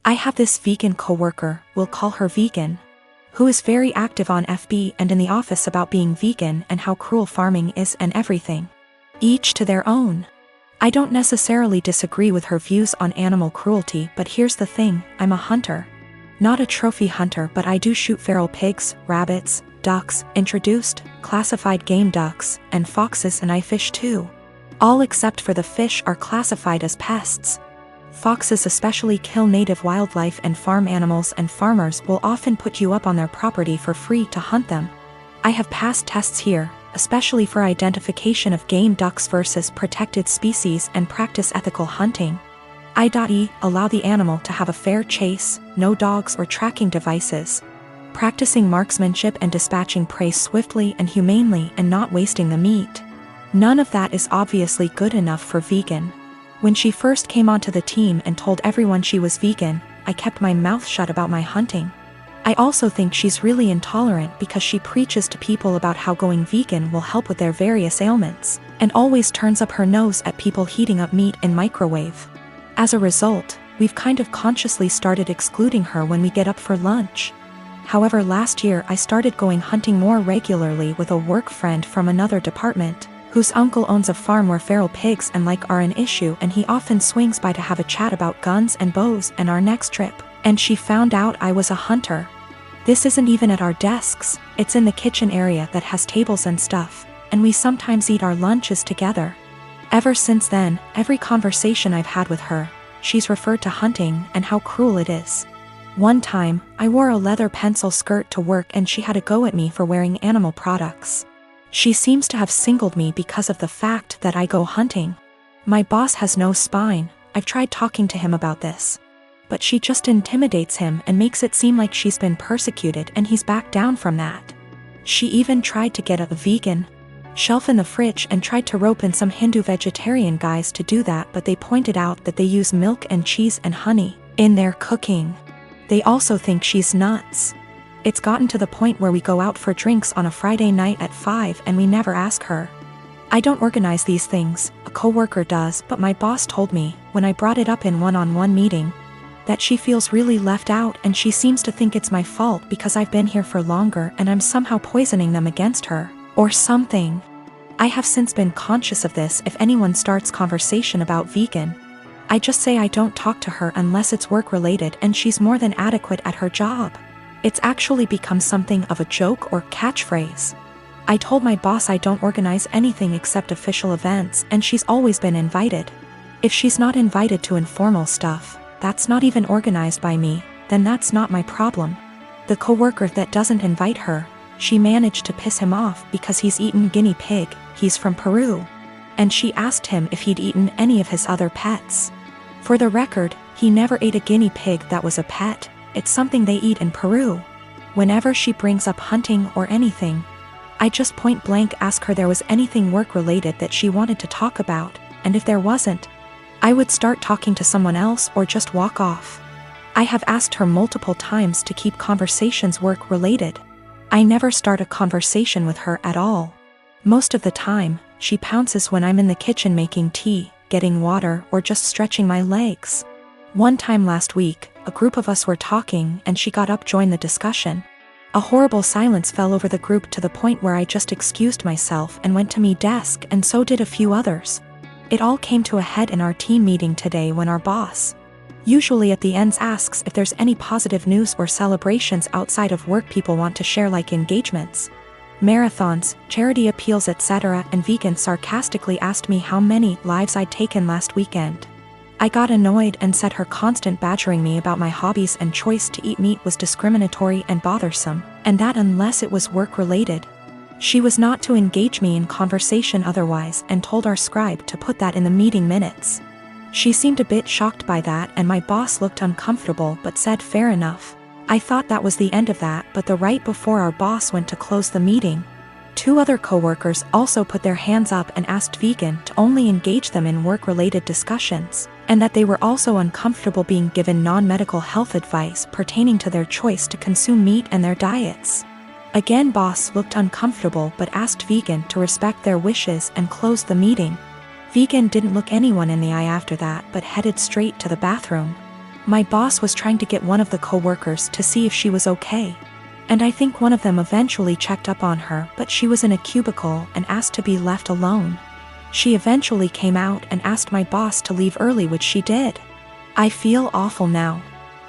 I have this vegan coworker, we'll call her Vegan, who is very active on FB and in the office about being vegan and how cruel farming is and everything. Each to their own. I don't necessarily disagree with her views on animal cruelty, but here's the thing, I'm a hunter. Not a trophy hunter, but I do shoot feral pigs, rabbits, ducks, introduced, classified game ducks, and foxes, and I fish too. All except for the fish are classified as pests. Foxes especially kill native wildlife and farm animals, and farmers will often put you up on their property for free to hunt them. I have passed tests here, especially for identification of game ducks versus protected species, and practice ethical hunting. I.e. allow the animal to have a fair chase, no dogs or tracking devices. Practicing marksmanship and dispatching prey swiftly and humanely and not wasting the meat. None of that is obviously good enough for Vegan. When she first came onto the team and told everyone she was vegan, I kept my mouth shut about my hunting. I also think she's really intolerant because she preaches to people about how going vegan will help with their various ailments, and always turns up her nose at people heating up meat in microwave. As a result, we've kind of consciously started excluding her when we get up for lunch. However, last year I started going hunting more regularly with a work friend from another department, whose uncle owns a farm where feral pigs and like are an issue, and he often swings by to have a chat about guns and bows and our next trip, and she found out I was a hunter. This isn't even at our desks, it's in the kitchen area that has tables and stuff, and we sometimes eat our lunches together. Ever since then, every conversation I've had with her, she's referred to hunting and how cruel it is. One time, I wore a leather pencil skirt to work and she had a go at me for wearing animal products. She seems to have singled me because of the fact that I go hunting. My boss has no spine, I've tried talking to him about this. But she just intimidates him and makes it seem like she's been persecuted, and he's backed down from that. She even tried to get a vegan shelf in the fridge and tried to rope in some Hindu vegetarian guys to do that, but they pointed out that they use milk and cheese and honey in their cooking. They also think she's nuts. It's gotten to the point where we go out for drinks on a Friday night at 5 and we never ask her. I don't organize these things, a coworker does, but my boss told me, when I brought it up in one-on-one meeting, that she feels really left out and she seems to think it's my fault because I've been here for longer and I'm somehow poisoning them against her, or something. I have since been conscious of this. If anyone starts conversation about vegan, I just say I don't talk to her unless it's work-related, and she's more than adequate at her job. It's actually become something of a joke or catchphrase. I told my boss I don't organize anything except official events, and she's always been invited. If she's not invited to informal stuff, that's not even organized by me, then that's not my problem. The coworker that doesn't invite her, she managed to piss him off because he's eaten guinea pig, he's from Peru. And she asked him if he'd eaten any of his other pets. For the record, he never ate a guinea pig that was a pet. It's something they eat in Peru. Whenever she brings up hunting or anything, I just point blank ask her there was anything work-related that she wanted to talk about, and if there wasn't, I would start talking to someone else or just walk off. I have asked her multiple times to keep conversations work-related. I never start a conversation with her at all. Most of the time, she pounces when I'm in the kitchen making tea, getting water, or just stretching my legs. One time last week, a group of us were talking and she got up to join the discussion. A horrible silence fell over the group to the point where I just excused myself and went to my desk, and so did a few others. It all came to a head in our team meeting today when our boss, usually at the ends, asks if there's any positive news or celebrations outside of work people want to share, like engagements, marathons, charity appeals, etc., and Vegan sarcastically asked me how many lives I'd taken last weekend. I got annoyed and said her constant badgering me about my hobbies and choice to eat meat was discriminatory and bothersome, and that unless it was work-related, she was not to engage me in conversation otherwise, and told our scribe to put that in the meeting minutes. She seemed a bit shocked by that, and my boss looked uncomfortable but said fair enough. I thought that was the end of that, but the right before our boss went to close the meeting, 2 other coworkers also put their hands up and asked Vegan to only engage them in work-related discussions, and that they were also uncomfortable being given non-medical health advice pertaining to their choice to consume meat and their diets. Again, boss looked uncomfortable but asked Vegan to respect their wishes and closed the meeting. Vegan didn't look anyone in the eye after that but headed straight to the bathroom. My boss was trying to get one of the co-workers to see if she was okay. And I think one of them eventually checked up on her, but she was in a cubicle and asked to be left alone. She eventually came out and asked my boss to leave early, which she did. I feel awful now.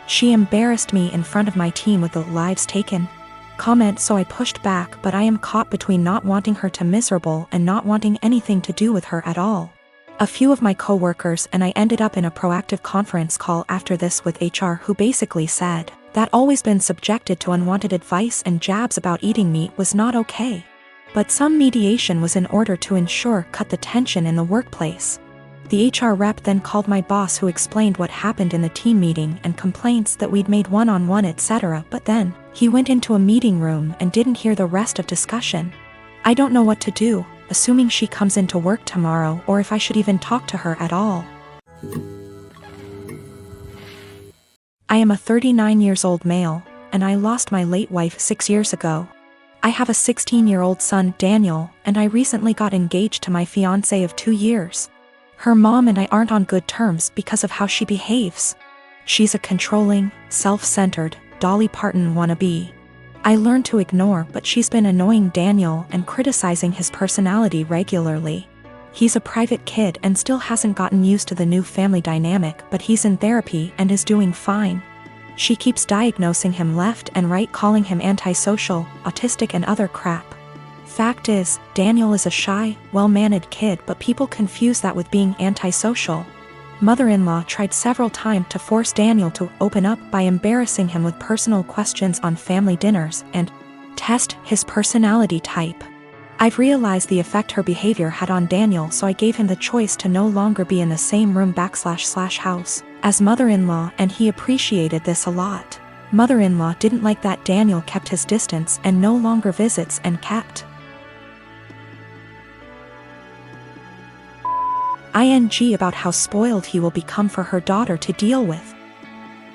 She embarrassed me in front of my team with the lives taken comment, so I pushed back, but I am caught between not wanting her to miserable and not wanting anything to do with her at all. A few of my co-workers and I ended up in a proactive conference call after this with HR, who basically said that always been subjected to unwanted advice and jabs about eating meat was not okay. But some mediation was in order to cut the tension in the workplace. The HR rep then called my boss, who explained what happened in the team meeting and complaints that we'd made one-on-one etc. But then he went into a meeting room and didn't hear the rest of discussion. I don't know what to do, assuming she comes into work tomorrow, or if I should even talk to her at all. I am a 39 years old male, and I lost my late wife 6 years ago. I have a 16-year-old son, Daniel, and I recently got engaged to my fiancé of 2 years. Her mom and I aren't on good terms because of how she behaves. She's a controlling, self-centered, Dolly Parton wannabe. I learned to ignore, but she's been annoying Daniel and criticizing his personality regularly. He's a private kid and still hasn't gotten used to the new family dynamic, but he's in therapy and is doing fine. She keeps diagnosing him left and right, calling him antisocial, autistic and other crap. Fact is, Daniel is a shy, well-mannered kid, but people confuse that with being antisocial. Mother-in-law tried several times to force Daniel to open up by embarrassing him with personal questions on family dinners and test his personality type. I've realized the effect her behavior had on Daniel, so I gave him the choice to no longer be in the same room / house as mother-in-law, and he appreciated this a lot. Mother-in-law didn't like that Daniel kept his distance and no longer visits and kept ing about how spoiled he will become for her daughter to deal with.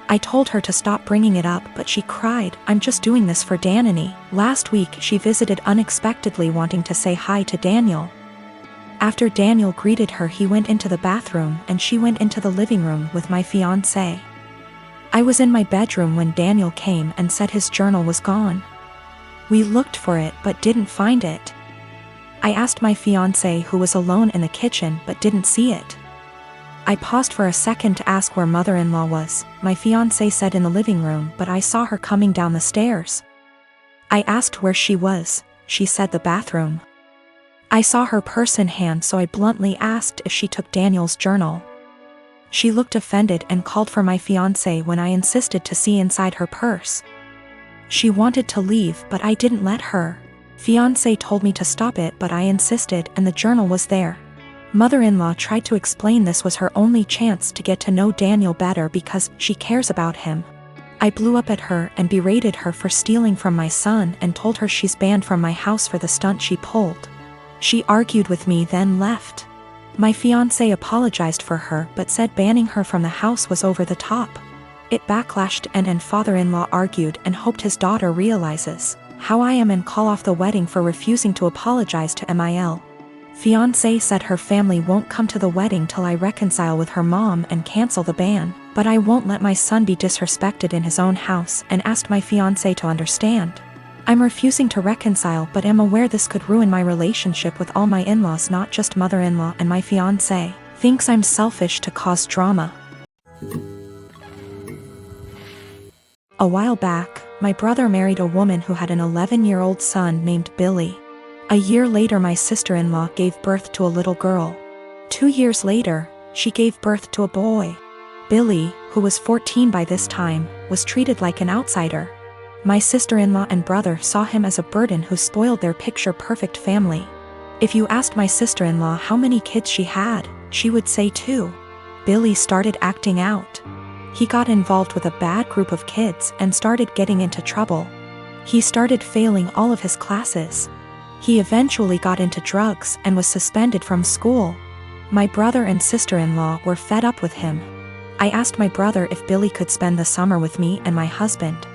I told her to stop bringing it up, but she cried, "I'm just doing this for Danny." Last week she visited unexpectedly, wanting to say hi to Daniel. After Daniel greeted her, he went into the bathroom and she went into the living room with my fiancé. I was in my bedroom when Daniel came and said his journal was gone. We looked for it but didn't find it. I asked my fiancé, who was alone in the kitchen, but didn't see it. I paused for a second to ask where mother-in-law was. My fiancé said in the living room, but I saw her coming down the stairs. I asked where she was. She said the bathroom. I saw her purse in hand, so I bluntly asked if she took Daniel's journal. She looked offended and called for my fiancé when I insisted to see inside her purse. She wanted to leave, but I didn't let her. Fiancé told me to stop it, but I insisted, and the journal was there. Mother-in-law tried to explain this was her only chance to get to know Daniel better because she cares about him. I blew up at her and berated her for stealing from my son and told her she's banned from my house for the stunt she pulled. She argued with me, then left. My fiancé apologized for her but said banning her from the house was over the top. It backlashed and father-in-law argued and hoped his daughter realizes how I am and call off the wedding for refusing to apologize to Mil. Fiancé said her family won't come to the wedding till I reconcile with her mom and cancel the ban, but I won't let my son be disrespected in his own house and asked my fiancé to understand. I'm refusing to reconcile, but am aware this could ruin my relationship with all my in-laws, not just mother-in-law, and my fiancé thinks I'm selfish to cause drama. A while back, my brother married a woman who had an 11-year-old son named Billy. A year later, my sister-in-law gave birth to a little girl. 2 years later, she gave birth to a boy. Billy, who was 14 by this time, was treated like an outsider. My sister-in-law and brother saw him as a burden who spoiled their picture-perfect family. If you asked my sister-in-law how many kids she had, she would say 2. Billy started acting out. He got involved with a bad group of kids and started getting into trouble. He started failing all of his classes. He eventually got into drugs and was suspended from school. My brother and sister-in-law were fed up with him. I asked my brother if Billy could spend the summer with me and my husband.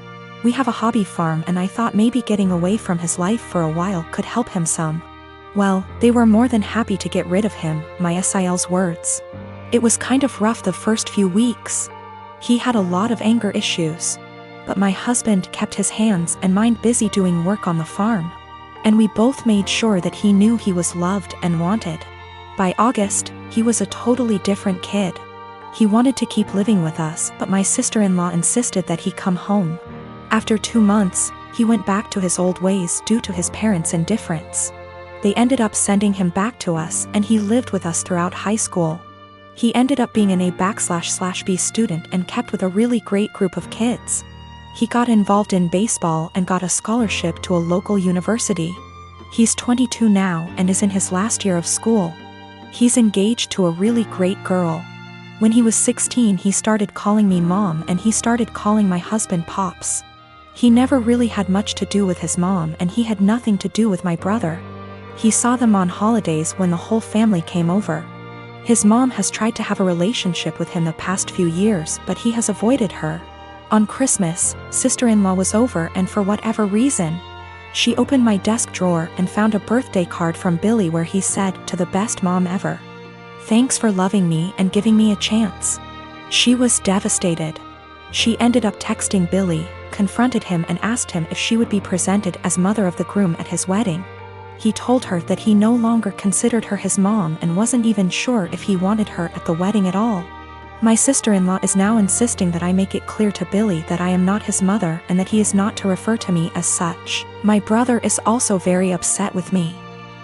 We have a hobby farm and I thought maybe getting away from his life for a while could help him some. Well, they were more than happy to get rid of him, my SIL's words. It was kind of rough the first few weeks. He had a lot of anger issues. But my husband kept his hands and mind busy doing work on the farm. And we both made sure that he knew he was loved and wanted. By August, he was a totally different kid. He wanted to keep living with us, but my sister-in-law insisted that he come home. After 2 months, he went back to his old ways due to his parents' indifference. They ended up sending him back to us, and he lived with us throughout high school. He ended up being an A/B student and kept with a really great group of kids. He got involved in baseball and got a scholarship to a local university. He's 22 now and is in his last year of school. He's engaged to a really great girl. When he was 16, he started calling me mom, and he started calling my husband pops. He never really had much to do with his mom, and he had nothing to do with my brother. He saw them on holidays when the whole family came over. His mom has tried to have a relationship with him the past few years, but he has avoided her. On Christmas, sister-in-law was over, and for whatever reason, she opened my desk drawer and found a birthday card from Billy where he said, "To the best mom ever. Thanks for loving me and giving me a chance." She was devastated. She ended up texting Billy, confronted him and asked him if she would be presented as mother of the groom at his wedding. He told her that he no longer considered her his mom and wasn't even sure if he wanted her at the wedding at all. My sister-in-law is now insisting that I make it clear to Billy that I am not his mother and that he is not to refer to me as such. My brother is also very upset with me.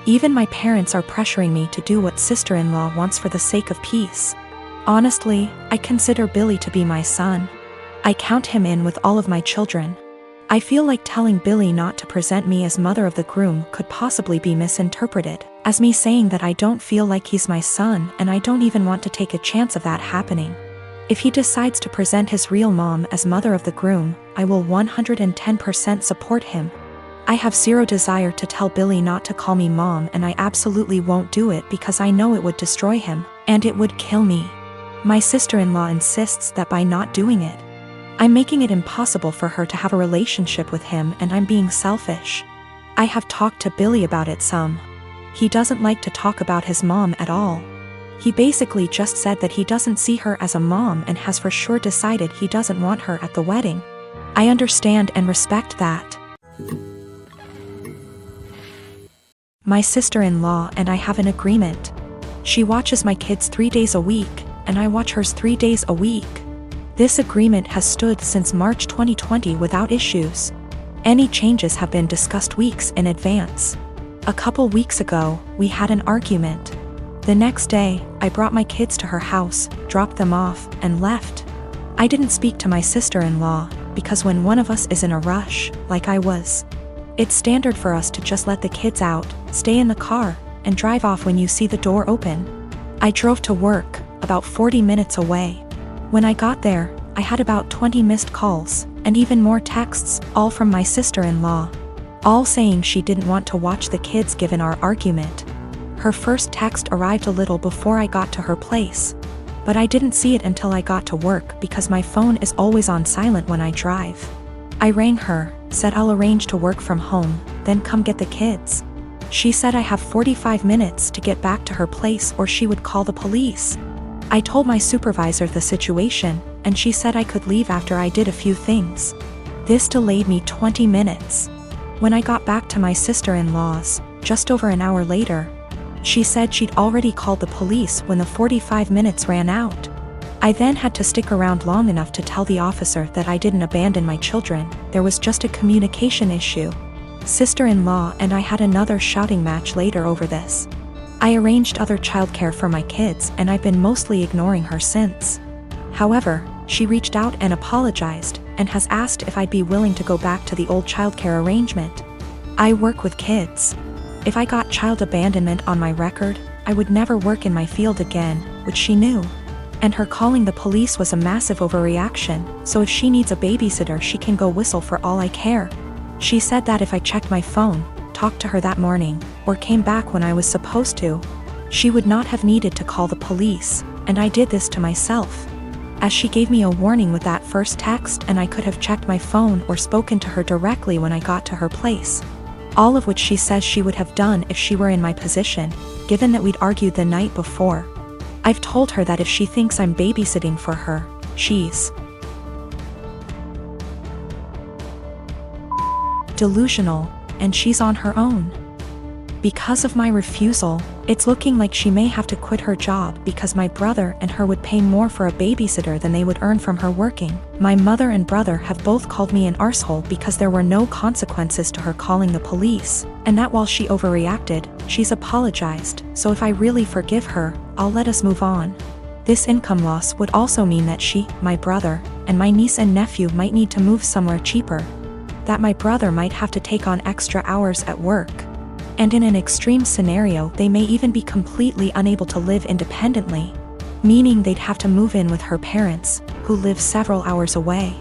Even my parents are pressuring me to do what sister-in-law wants for the sake of peace. Honestly, I consider Billy to be my son. I count him in with all of my children. I feel like telling Billy not to present me as mother of the groom could possibly be misinterpreted as me saying that I don't feel like he's my son, and I don't even want to take a chance of that happening. If he decides to present his real mom as mother of the groom, I will 110% support him. I have zero desire to tell Billy not to call me mom, and I absolutely won't do it because I know it would destroy him, and it would kill me. My sister-in-law insists that by not doing it, I'm making it impossible for her to have a relationship with him, and I'm being selfish. I have talked to Billy about it some. He doesn't like to talk about his mom at all. He basically just said that he doesn't see her as a mom and has for sure decided he doesn't want her at the wedding. I understand and respect that. My sister-in-law and I have an agreement. She watches my kids 3 days a week, and I watch hers 3 days a week. This agreement has stood since March 2020 without issues. Any changes have been discussed weeks in advance. A couple weeks ago, we had an argument. The next day, I brought my kids to her house, dropped them off, and left. I didn't speak to my sister-in-law, because when one of us is in a rush, like I was, it's standard for us to just let the kids out, stay in the car, and drive off when you see the door open. I drove to work, about 40 minutes away. When I got there, I had about 20 missed calls, and even more texts, all from my sister-in-law, all saying she didn't want to watch the kids given our argument. Her first text arrived a little before I got to her place, but I didn't see it until I got to work because my phone is always on silent when I drive. I rang her, said I'll arrange to work from home, then come get the kids. She said I have 45 minutes to get back to her place or she would call the police. I told my supervisor the situation, and she said I could leave after I did a few things. This delayed me 20 minutes. When I got back to my sister-in-law's, just over an hour later, she said she'd already called the police when the 45 minutes ran out. I then had to stick around long enough to tell the officer that I didn't abandon my children, there was just a communication issue. Sister-in-law and I had another shouting match later over this. I arranged other childcare for my kids and I've been mostly ignoring her since. However, she reached out and apologized, and has asked if I'd be willing to go back to the old childcare arrangement. I work with kids. If I got child abandonment on my record, I would never work in my field again, which she knew. And her calling the police was a massive overreaction, so if she needs a babysitter she can go whistle for all I care. She said that if I checked my phone, talked to her that morning, or came back when I was supposed to, she would not have needed to call the police, and I did this to myself. As she gave me a warning with that first text, and I could have checked my phone or spoken to her directly when I got to her place. All of which she says she would have done if she were in my position, given that we'd argued the night before. I've told her that if she thinks I'm babysitting for her, she's delusional, and she's on her own. Because of my refusal, it's looking like she may have to quit her job because my brother and her would pay more for a babysitter than they would earn from her working. My mother and brother have both called me an arsehole because there were no consequences to her calling the police, and that while she overreacted, she's apologized, so if I really forgive her, I'll let us move on. This income loss would also mean that she, my brother, and my niece and nephew might need to move somewhere cheaper. That my brother might have to take on extra hours at work. And in an extreme scenario, they may even be completely unable to live independently, meaning they'd have to move in with her parents, who live several hours away.